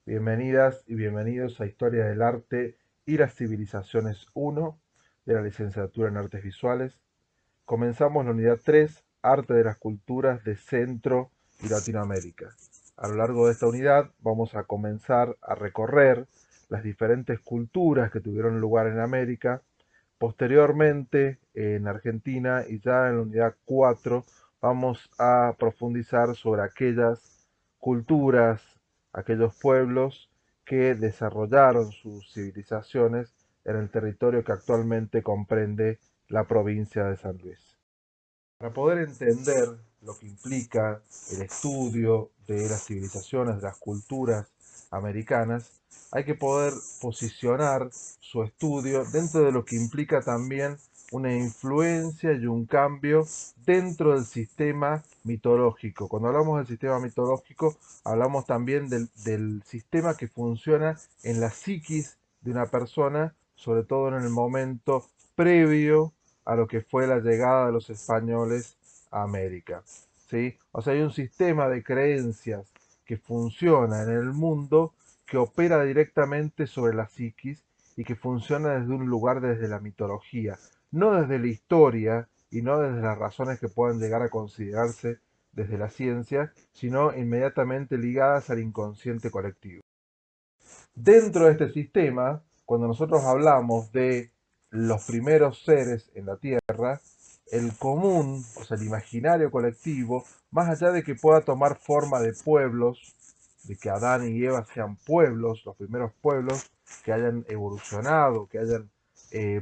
Bienvenidas y bienvenidos a Historia del Arte y las Civilizaciones 1 de la Licenciatura en Artes Visuales. Comenzamos la unidad 3, Arte de las Culturas de Centro y Latinoamérica. A lo largo de esta unidad vamos a comenzar a recorrer las diferentes culturas que tuvieron lugar en América, posteriormente en Argentina, y ya en la unidad 4 vamos a profundizar sobre aquellas culturas, aquellos pueblos que desarrollaron sus civilizaciones en el territorio que actualmente comprende la provincia de San Luis. Para poder entender lo que implica el estudio de las civilizaciones, de las culturas americanas, hay que poder posicionar su estudio dentro de lo que implica también una influencia y un cambio dentro del sistema mitológico. Cuando hablamos del sistema mitológico, hablamos también del sistema que funciona en la psiquis de una persona, sobre todo en el momento previo a lo que fue la llegada de los españoles a América. ¿Sí? O sea, hay un sistema de creencias que funciona en el mundo, que opera directamente sobre la psiquis y que funciona desde un lugar, desde la mitología, no desde la historia y no desde las razones que puedan llegar a considerarse desde la ciencia, sino inmediatamente ligadas al inconsciente colectivo. Dentro de este sistema, cuando nosotros hablamos de los primeros seres en la Tierra, el común, o sea, el imaginario colectivo, más allá de que pueda tomar forma de pueblos, de que Adán y Eva sean pueblos, los primeros pueblos que hayan evolucionado, que hayan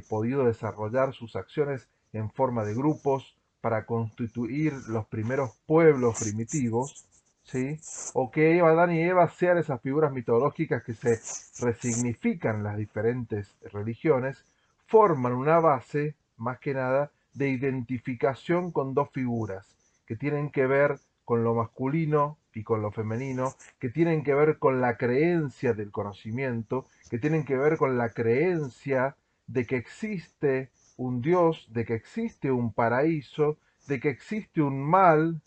podido desarrollar sus acciones en forma de grupos para constituir los primeros pueblos primitivos, ¿sí? O que Adán y Eva sean esas figuras mitológicas que se resignifican en las diferentes religiones, forman una base, más que nada, de identificación con dos figuras que tienen que ver con lo masculino y con lo femenino, que tienen que ver con la creencia del conocimiento, que tienen que ver con la creencia de que existe un Dios, de que existe un paraíso, de que existe un mal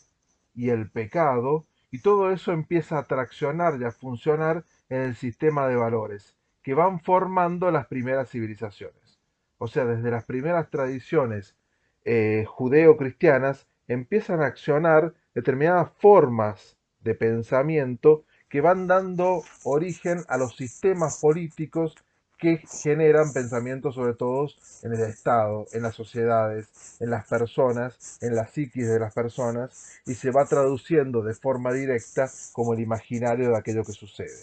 y el pecado, y todo eso empieza a traccionar y a funcionar en el sistema de valores que van formando las primeras civilizaciones. O sea, desde las primeras tradiciones judeo-cristianas empiezan a accionar determinadas formas de pensamiento que van dando origen a los sistemas políticos que generan pensamientos sobre todo en el Estado, en las sociedades, en las personas, en la psiquis de las personas, y se va traduciendo de forma directa como el imaginario de aquello que sucede.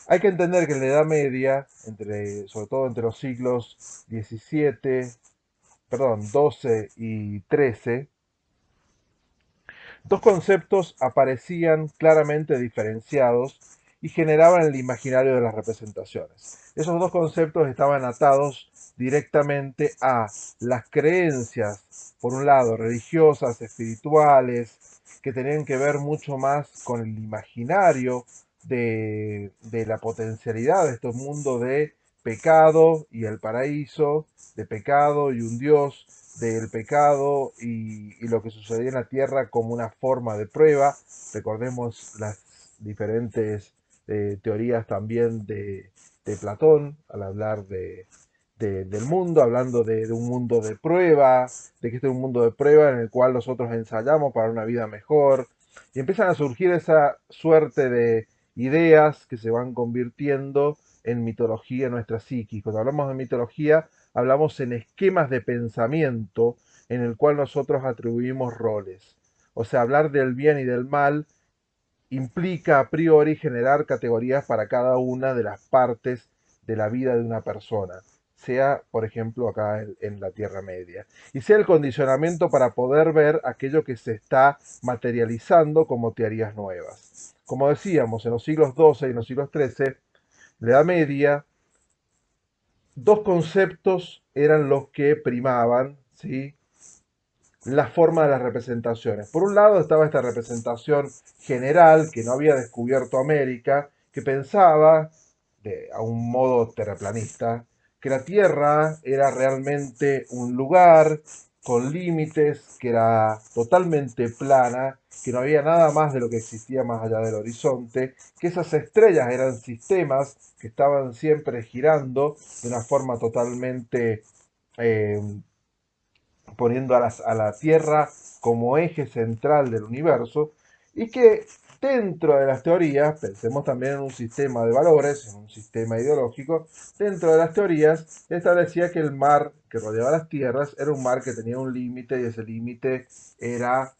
Hay que entender que en la Edad Media, sobre todo entre los siglos XVII, 12 y 13, dos conceptos aparecían claramente diferenciados y generaban el imaginario de las representaciones. Esos dos conceptos estaban atados directamente a las creencias, por un lado, religiosas, espirituales, que tenían que ver mucho más con el imaginario de la potencialidad de este mundo de pecado y el paraíso, de pecado y un Dios, del pecado y lo que sucedía en la tierra como una forma de prueba. Recordemos las diferentes teorías también de Platón al hablar del mundo, hablando de un mundo de prueba, de que este es un mundo de prueba en el cual nosotros ensayamos para una vida mejor. Y empiezan a surgir esa suerte de ideas que se van convirtiendo en mitología en nuestra psiquis. Cuando hablamos de mitología, hablamos en esquemas de pensamiento en el cual nosotros atribuimos roles. O sea, hablar del bien y del mal implica a priori generar categorías para cada una de las partes de la vida de una persona, sea, por ejemplo, acá en la Tierra Media, y sea el condicionamiento para poder ver aquello que se está materializando como teorías nuevas. Como decíamos, en los siglos XII y en los siglos XIII, la Edad Media, dos conceptos eran los que primaban, ¿sí?, la forma de las representaciones. Por un lado estaba esta representación general que no había descubierto América, que pensaba, a un modo terraplanista, que la Tierra era realmente un lugar con límites, que era totalmente plana, que no había nada más de lo que existía más allá del horizonte, que esas estrellas eran sistemas que estaban siempre girando de una forma totalmente eh, poniendo a la Tierra como eje central del universo, y que dentro de las teorías, pensemos también en un sistema de valores, en un sistema ideológico, dentro de las teorías establecía que el mar que rodeaba las tierras era un mar que tenía un límite, y ese límite era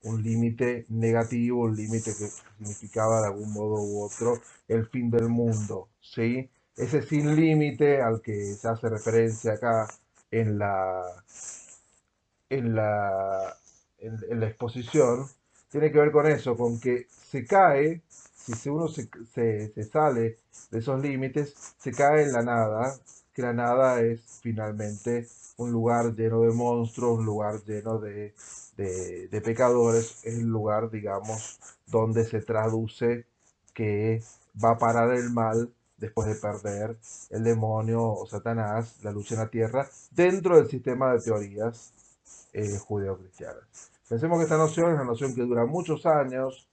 un límite negativo, un límite que significaba de algún modo u otro el fin del mundo, ¿sí? Ese sin límite al que se hace referencia acá en la, en la, en la exposición, tiene que ver con eso, con que se cae, si uno se sale de esos límites, se cae en la nada, que la nada es finalmente un lugar lleno de monstruos, un lugar lleno de pecadores, es el lugar, digamos, donde se traduce que va a parar el mal después de perder el demonio o Satanás, la lucha en la tierra, dentro del sistema de teorías judeo-cristianas. Pensemos que esta noción es una noción que dura muchos años,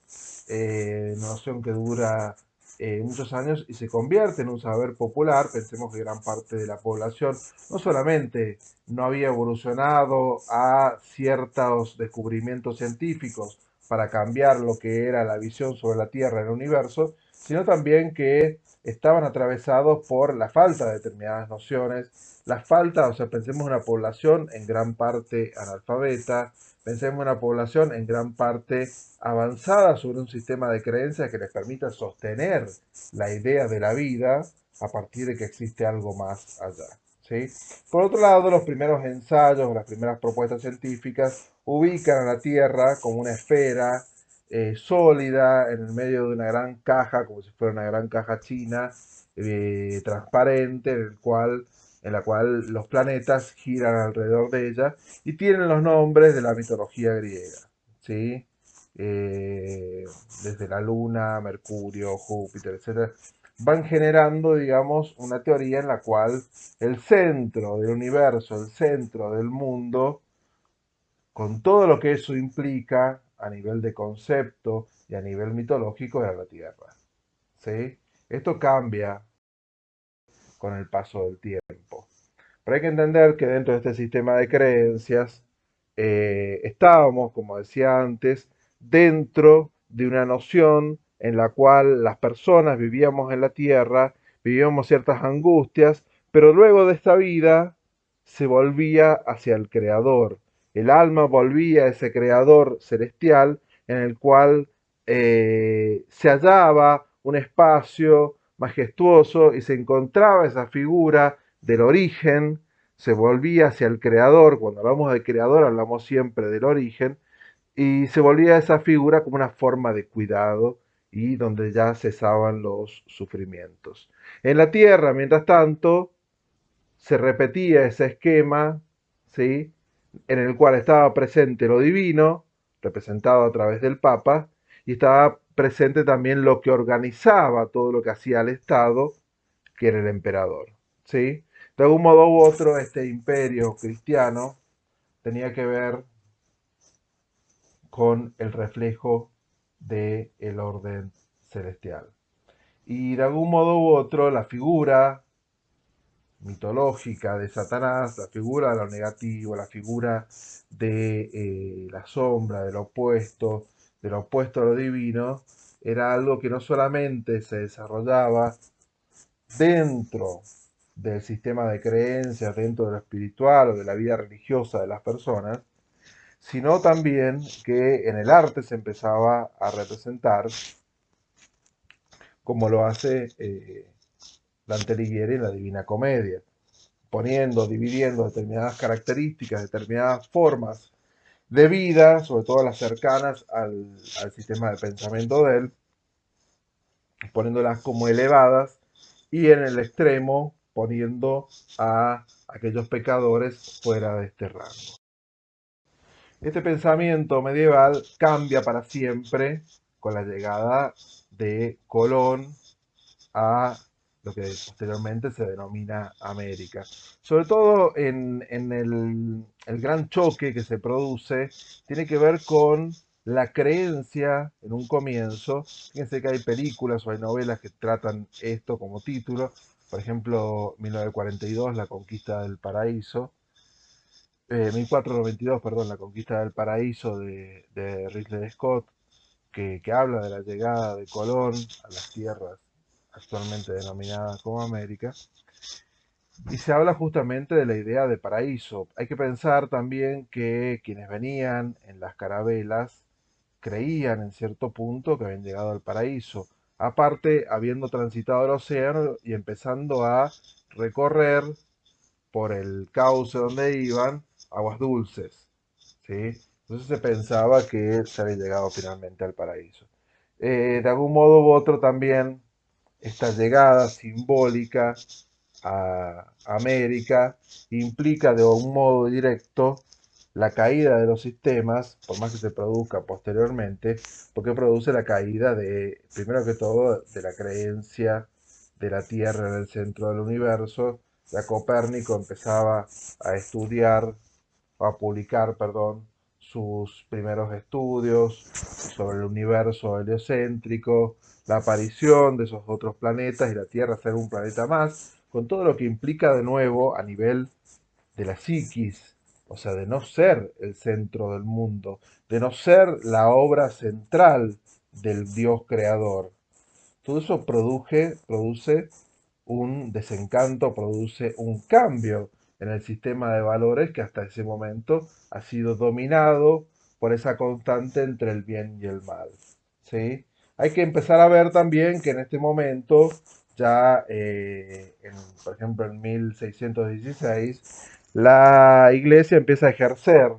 una noción que dura muchos años y se convierte en un saber popular. Pensemos que gran parte de la población no solamente no había evolucionado a ciertos descubrimientos científicos para cambiar lo que era la visión sobre la Tierra y el universo, sino también que estaban atravesados por la falta de determinadas nociones, la falta, o sea, pensemos en una población en gran parte analfabeta, pensemos en una población en gran parte avanzada sobre un sistema de creencias que les permita sostener la idea de la vida a partir de que existe algo más allá. ¿Sí? Por otro lado, los primeros ensayos, las primeras propuestas científicas ubican a la Tierra como una esfera sólida en el medio de una gran caja, como si fuera una gran caja china, transparente, en la cual los planetas giran alrededor de ella y tienen los nombres de la mitología griega. ¿Sí? eh, Desde la Luna, Mercurio, Júpiter, etcétera, van generando, digamos, una teoría en la cual el centro del universo, el centro del mundo, con todo lo que eso implica a nivel de concepto y a nivel mitológico, era la Tierra. ¿Sí? Esto cambia con el paso del tiempo. Pero hay que entender que dentro de este sistema de creencias estábamos, como decía antes, dentro de una noción en la cual las personas vivíamos en la tierra, vivíamos ciertas angustias, pero luego de esta vida se volvía hacia el Creador. El alma volvía a ese Creador celestial en el cual se hallaba un espacio majestuoso y se encontraba esa figura del origen, se volvía hacia el creador. Cuando hablamos del creador hablamos siempre del origen, y se volvía esa figura como una forma de cuidado y donde ya cesaban los sufrimientos. En la tierra, mientras tanto, se repetía ese esquema, ¿sí? En el cual estaba presente lo divino, representado a través del Papa, y estaba presente también lo que organizaba todo lo que hacía el Estado, que era el emperador. ¿Sí? De algún modo u otro, este imperio cristiano tenía que ver con el reflejo del orden celestial. Y de algún modo u otro, la figura mitológica de Satanás, la figura de lo negativo, la figura de la sombra, del opuesto a lo divino, era algo que no solamente se desarrollaba dentro del sistema de creencias, dentro de lo espiritual o de la vida religiosa de las personas, sino también que en el arte se empezaba a representar, como lo hace Dante Alighieri en la Divina Comedia, poniendo, dividiendo determinadas características, determinadas formas de vida, sobre todo las cercanas al sistema de pensamiento de él, poniéndolas como elevadas, y en el extremo poniendo a aquellos pecadores fuera de este rango. Este pensamiento medieval cambia para siempre con la llegada de Colón a lo que posteriormente se denomina América. Sobre todo en el gran choque que se produce, tiene que ver con la creencia en un comienzo. Fíjense que hay películas o hay novelas que tratan esto como título. Por ejemplo, 1942, La conquista del paraíso. 1492, perdón, La conquista del paraíso de Ridley Scott, que habla de la llegada de Colón a las tierras actualmente denominadas como América. Y se habla justamente de la idea de paraíso. Hay que pensar también que quienes venían en las carabelas creían en cierto punto que habían llegado al paraíso. Aparte, habiendo transitado el océano y empezando a recorrer por el cauce donde iban aguas dulces, ¿sí? Entonces se pensaba que se había llegado finalmente al paraíso. De algún modo u otro también esta llegada simbólica a América implica de un modo directo la caída de los sistemas, por más que se produzca posteriormente, porque produce la caída de, primero que todo, de la creencia de la Tierra en el centro del universo. Ya Copérnico empezaba a estudiar, a publicar, perdón, sus primeros estudios sobre el universo heliocéntrico, la aparición de esos otros planetas y la Tierra ser un planeta más, con todo lo que implica de nuevo a nivel de la psiquis, o sea, de no ser el centro del mundo, de no ser la obra central del Dios creador. Todo eso produce un desencanto, produce un cambio en el sistema de valores que hasta ese momento ha sido dominado por esa constante entre el bien y el mal. ¿Sí? Hay que empezar a ver también que en este momento, ya por ejemplo en 1616, la iglesia empieza a ejercer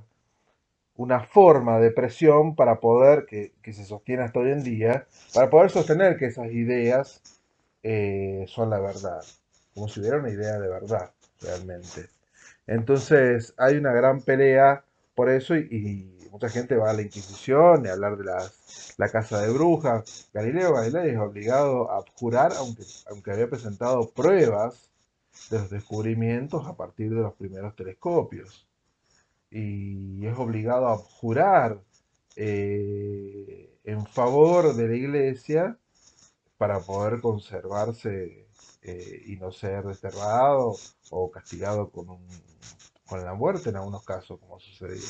una forma de presión para poder, que se sostiene hasta hoy en día, para poder sostener que esas ideas son la verdad, como si hubiera una idea de verdad realmente. Entonces hay una gran pelea por eso y mucha gente va a la Inquisición y a hablar de la casa de brujas. Galileo Galilei es obligado a abjurar, aunque había presentado pruebas de los descubrimientos a partir de los primeros telescopios. Y es obligado a abjurar en favor de la iglesia para poder conservarse y no ser desterrado o castigado con la muerte en algunos casos, como sucedió.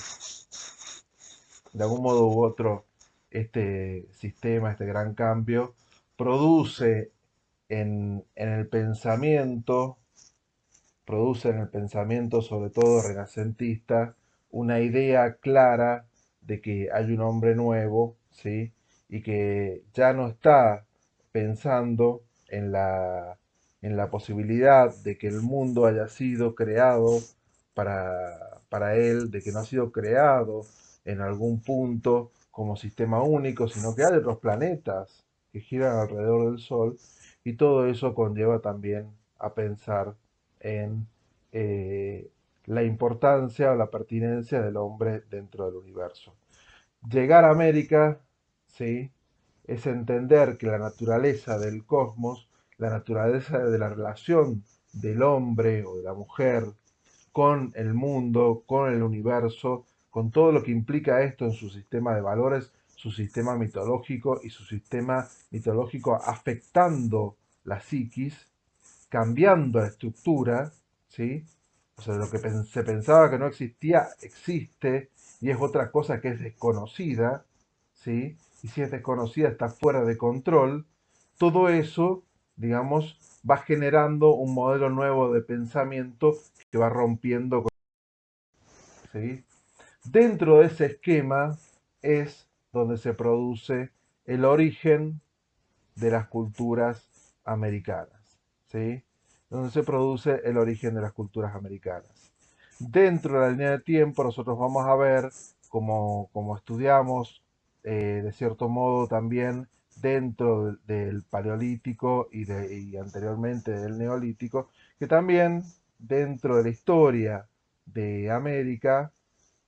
De algún modo u otro, este sistema, este gran cambio, produce en el pensamiento, sobre todo renacentista, una idea clara de que hay un hombre nuevo, ¿sí? Y que ya no está pensando en la posibilidad de que el mundo haya sido creado para él, de que no ha sido creado en algún punto como sistema único, sino que hay otros planetas que giran alrededor del Sol, y todo eso conlleva también a pensar en la importancia o la pertinencia del hombre dentro del universo. Llegar a América, ¿sí? Es entender que la naturaleza del cosmos, la naturaleza de la relación del hombre o de la mujer con el mundo, con el universo, con todo lo que implica esto en su sistema de valores, su sistema mitológico y su sistema mitológico afectando la psiquis, cambiando la estructura, ¿sí? O sea, lo que se pensaba que no existía, existe, y es otra cosa que es desconocida, ¿sí? Y si es desconocida está fuera de control. Todo eso, digamos, va generando un modelo nuevo de pensamiento que va rompiendo, ¿sí? Dentro de ese esquema es donde se produce el origen de las culturas americanas, ¿sí? Donde se produce el origen de las culturas americanas. Dentro de la línea de tiempo nosotros vamos a ver como estudiamos de cierto modo también dentro del paleolítico y anteriormente del neolítico, que también dentro de la historia de América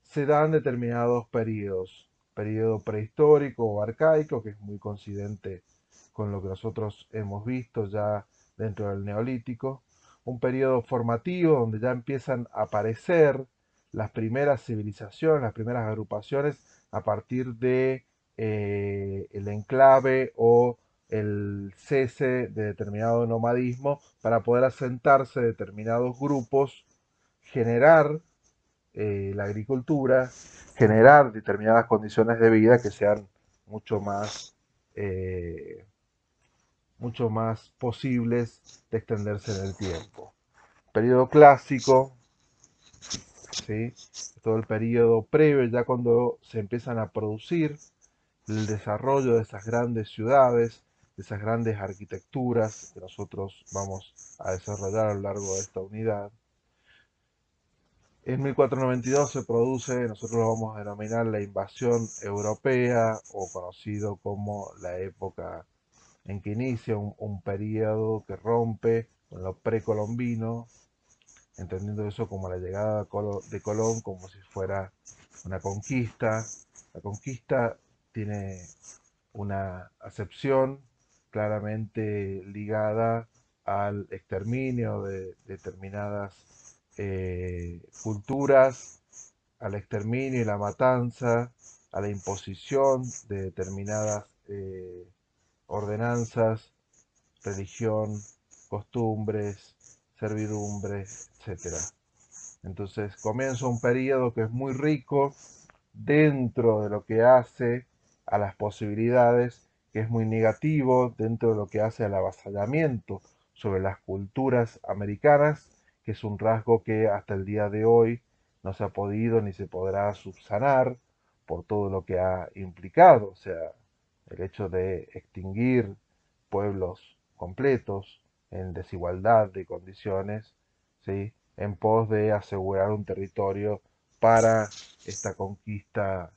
se dan determinados periodos, periodo prehistórico o arcaico, que es muy coincidente con lo que nosotros hemos visto ya dentro del Neolítico, un periodo formativo donde ya empiezan a aparecer las primeras civilizaciones, las primeras agrupaciones a partir de el enclave o el cese de determinado nomadismo para poder asentarse determinados grupos, generar la agricultura, generar determinadas condiciones de vida que sean mucho más, eh, mucho más posibles de extenderse en el tiempo. Periodo clásico, ¿sí? Todo el periodo previo, ya cuando se empiezan a producir el desarrollo de esas grandes ciudades, de esas grandes arquitecturas que nosotros vamos a desarrollar a lo largo de esta unidad. En 1492 se produce, nosotros lo vamos a denominar la invasión europea o conocido como la época en que inicia un periodo que rompe con lo precolombino, entendiendo eso como la llegada de Colón como si fuera una conquista. La conquista tiene una acepción claramente ligada al exterminio de determinadas culturas, al exterminio y la matanza, a la imposición de determinadas ordenanzas, religión, costumbres, servidumbre, etcétera. Entonces comienza un periodo que es muy rico dentro de lo que hace a las posibilidades, que es muy negativo dentro de lo que hace al avasallamiento sobre las culturas americanas, que es un rasgo que hasta el día de hoy no se ha podido ni se podrá subsanar por todo lo que ha implicado, o sea, el hecho de extinguir pueblos completos en desigualdad de condiciones, ¿sí? En pos de asegurar un territorio para esta conquista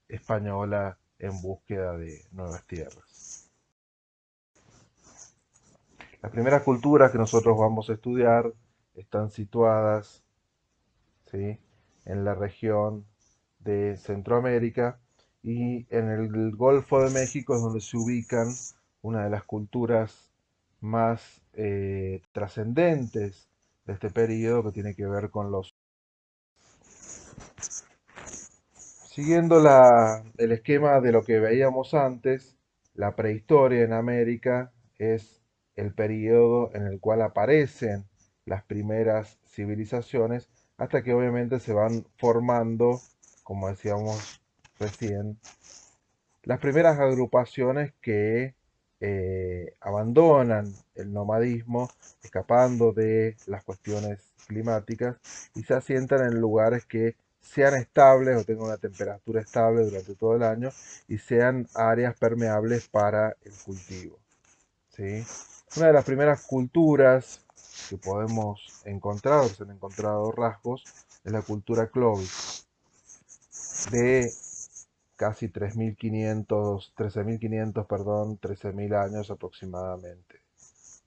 española en búsqueda de nuevas tierras. Las primeras culturas que nosotros vamos a estudiar están situadas, ¿sí?, en la región de Centroamérica, y en el Golfo de México es donde se ubican una de las culturas más trascendentes de este periodo, que tiene que ver con los... Siguiendo el esquema de lo que veíamos antes, la prehistoria en América es el periodo en el cual aparecen las primeras civilizaciones, hasta que obviamente se van formando, como decíamos recién, las primeras agrupaciones que abandonan el nomadismo, escapando de las cuestiones climáticas, y se asientan en lugares que sean estables o tengan una temperatura estable durante todo el año y sean áreas permeables para el cultivo, ¿sí? Una de las primeras culturas que podemos encontrar, o se han encontrado rasgos, es la cultura Clovis, de casi 3.500, 13.500, perdón, 13.000 años aproximadamente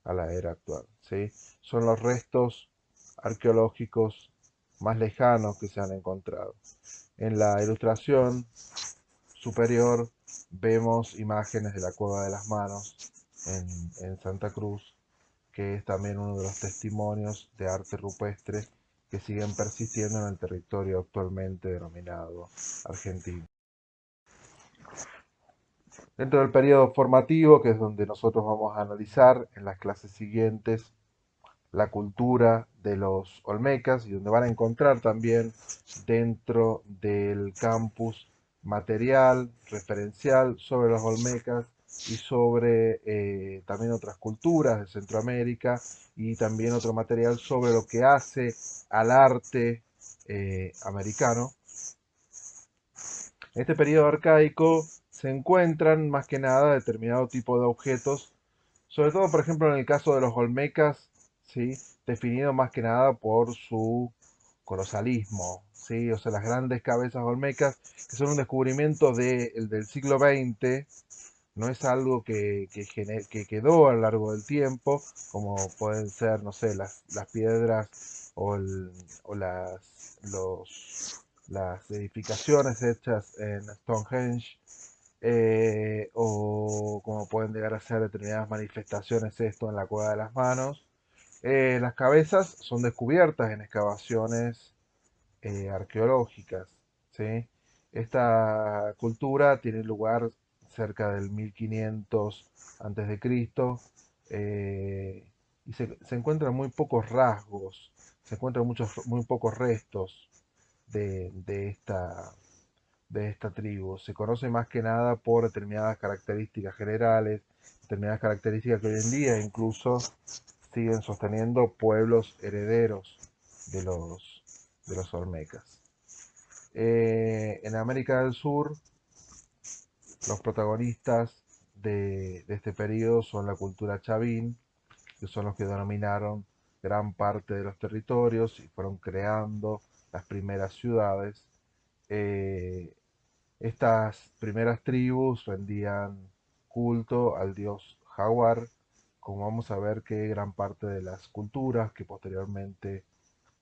a la era actual, ¿sí? Son los restos arqueológicos más lejanos que se han encontrado. En la ilustración superior vemos imágenes de la Cueva de las Manos en Santa Cruz, que es también uno de los testimonios de arte rupestre que siguen persistiendo en el territorio actualmente denominado Argentina. Dentro del periodo formativo, que es donde nosotros vamos a analizar en las clases siguientes la cultura de los olmecas, y donde van a encontrar también dentro del campus material referencial sobre los olmecas y sobre también otras culturas de Centroamérica, y también otro material sobre lo que hace al arte americano. En este periodo arcaico se encuentran más que nada determinado tipo de objetos, sobre todo por ejemplo en el caso de los olmecas, ¿sí?, definido más que nada por su colosalismo, ¿sí? O sea, las grandes cabezas olmecas, que son un descubrimiento del siglo XX, no es algo que quedó a lo largo del tiempo, como pueden ser, no sé, las piedras o, o las edificaciones hechas en Stonehenge. o como pueden llegar a ser determinadas manifestaciones, esto en la cueva de las manos. Las cabezas son descubiertas en excavaciones arqueológicas, ¿sí? Esta cultura tiene lugar cerca del 1500 antes de Cristo, y se encuentran muy pocos rasgos, se encuentran muy pocos restos de esta tribu. Se conoce más que nada por determinadas características generales, determinadas características que hoy en día incluso siguen sosteniendo pueblos herederos de los Olmecas. En América del Sur, los protagonistas de este periodo son la cultura chavín, que son los que denominaron gran parte de los territorios y fueron creando las primeras ciudades. Eh, Estas primeras tribus rendían culto al dios jaguar, como vamos a ver que gran parte de las culturas que posteriormente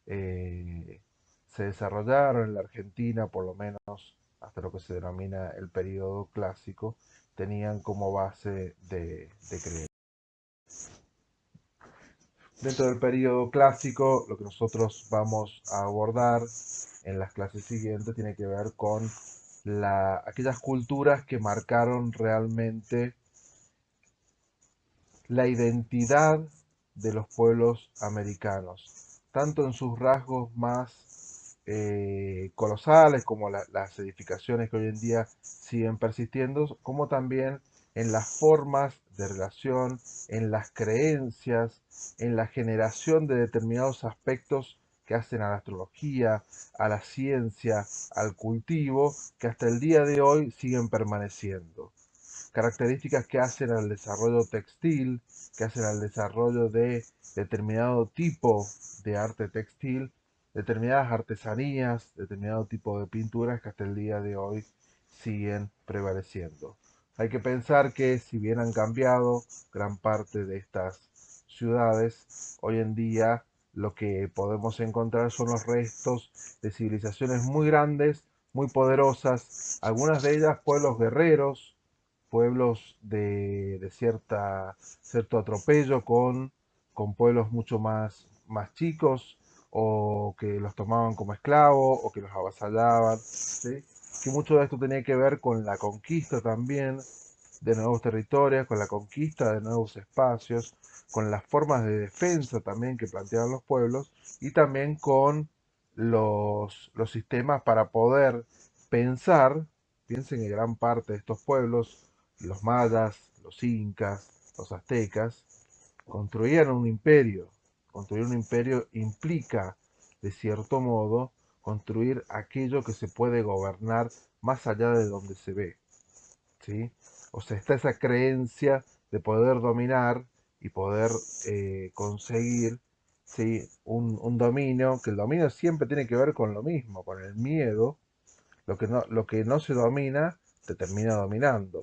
eh, se desarrollaron en la Argentina, por lo menos hasta lo que se denomina el periodo clásico, tenían como base de creencia. Dentro del periodo clásico, lo que nosotros vamos a abordar en las clases siguientes tiene que ver con aquellas culturas que marcaron realmente la identidad de los pueblos americanos, tanto en sus rasgos más colosales, como las edificaciones que hoy en día siguen persistiendo, como también en las formas de relación, en las creencias, en la generación de determinados aspectos que hacen a la astrología, a la ciencia, al cultivo, que hasta el día de hoy siguen permaneciendo. Características que hacen al desarrollo textil, que hacen al desarrollo de determinado tipo de arte textil, determinadas artesanías, determinado tipo de pinturas que hasta el día de hoy siguen prevaleciendo. Hay que pensar que si bien han cambiado gran parte de estas ciudades, hoy en día lo que podemos encontrar son los restos de civilizaciones muy grandes, muy poderosas, algunas de ellas pueblos guerreros, pueblos de cierto atropello con pueblos mucho más chicos, o que los tomaban como esclavos o que los avasallaban, ¿sí? Que mucho de esto tenía que ver con la conquista también de nuevos territorios, con la conquista de nuevos espacios, con las formas de defensa también que planteaban los pueblos, y también con los sistemas para poder pensar. Piensen que gran parte de estos pueblos, los mayas, los incas, los aztecas, construían un imperio. Construir un imperio implica, de cierto modo, construir aquello que se puede gobernar más allá de donde se ve, ¿sí? O sea, está esa creencia de poder dominar y poder conseguir, ¿sí? Un dominio, que el dominio siempre tiene que ver con lo mismo, con el miedo. Lo que no se domina te termina dominando.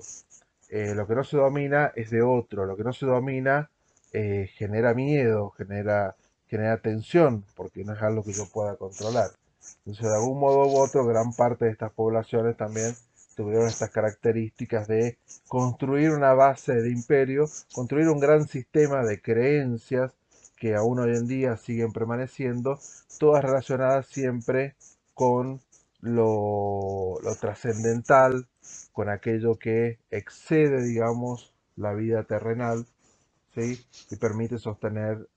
Lo que no se domina es de otro, lo que no se domina genera miedo, genera tensión, porque no es algo que yo pueda controlar. Entonces, de algún modo u otro, gran parte de estas poblaciones también tuvieron estas características de construir una base de imperio, construir un gran sistema de creencias que aún hoy en día siguen permaneciendo, todas relacionadas siempre con lo trascendental, con aquello que excede, digamos, la vida terrenal, ¿sí? Y permite sostener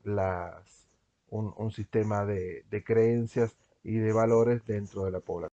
un sistema de creencias y de valores dentro de la población.